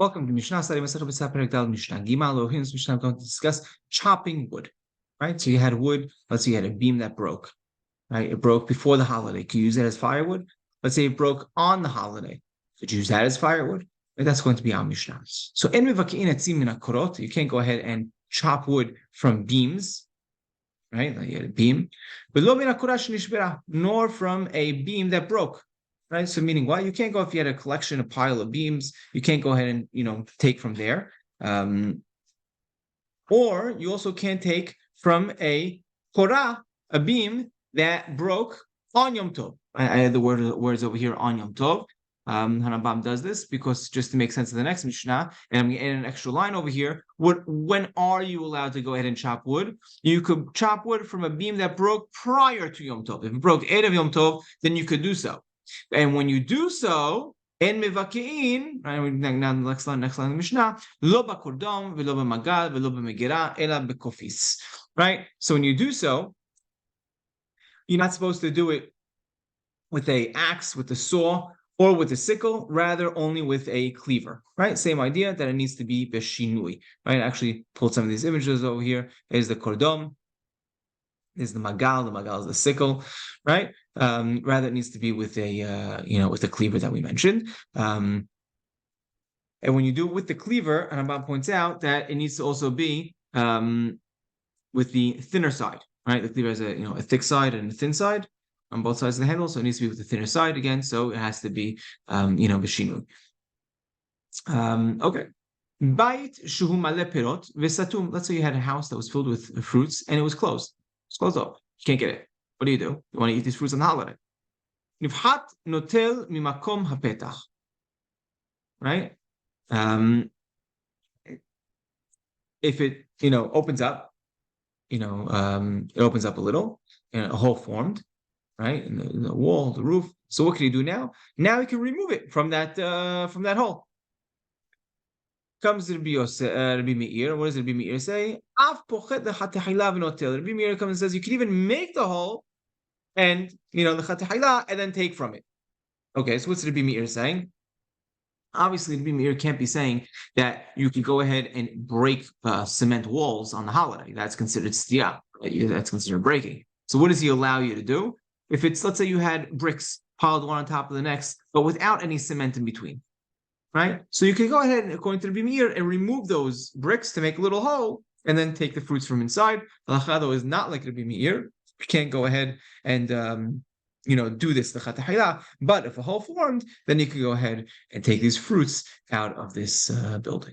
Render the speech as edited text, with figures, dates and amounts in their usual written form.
Welcome to Mishna. Salem, Mishna. Mishna. I'm going to discuss chopping wood. Right? So you had wood. Let's say you had a beam that broke. Right? It broke before the holiday. Could you use that as firewood? Let's say it broke on the holiday. Could you use that as firewood? Right? That's going to be our Mishnah. So you can't go ahead and chop wood from beams. Right? Like you had a beam. Nor from a beam that broke. Right. So meaning what? You can't go if you had a collection, a pile of beams, you can't go ahead and take from there. Or you also can't take from a korah, a beam that broke on Yom Tov. I had the words over here on Yom Tov. Hanabam does this because just to make sense of the next Mishnah, and I'm going to add an extra line over here. When are you allowed to go ahead and chop wood? You could chop wood from a beam that broke prior to Yom Tov. If it broke Erev Yom Tov, then you could do so. And when you do so, en mevakein, right? Now the next line of the Mishnah, lo bakordom, velo b'magal, velo b'megera, ela bekofis. Right? So when you do so, you're not supposed to do it with an axe, with a saw, or with a sickle, rather only with a cleaver. Right? Same idea that it needs to be beshinui. Right? I actually pulled some of these images over here. Is the kordom. Is the magal is the sickle, right? Rather, it needs to be with a with the cleaver that we mentioned. And when you do it with the cleaver, and Rambam points out that it needs to also be with the thinner side, right? The cleaver has a thick side and a thin side on both sides of the handle, so it needs to be with the thinner side again. So it has to be b'shinu. Okay. Bait shuhu male pirot v'satum. Let's say you had a house that was filled with fruits and it was closed. It's closed off. You can't get it. What do? You want to eat these fruits on the holiday. Nivhat notel mimakom hapetach. Right? If it, opens up, it opens up a little, and a hole formed, right? In the wall, the roof. So what can you do now? Now you can remove it from that hole. Comes Rabbi Meir. What does Rabbi Meir say? Rabbi Meir comes and says you can even make the hole and the chatahila and then take from it. Okay, so what's Rabbi Meir saying? Obviously, Rabbi Meir can't be saying that you can go ahead and break cement walls on the holiday. That's considered stiyah. Right? That's considered breaking. So what does he allow you to do? If it's, let's say you had bricks piled one on top of the next, but without any cement in between. Right? So you can go ahead, according to the Meir, and remove those bricks to make a little hole and then take the fruits from inside. Halakha is not like Rabbi Meir. You can't go ahead and do this, the chatahila. But if a hole formed, then you can go ahead and take these fruits out of this building.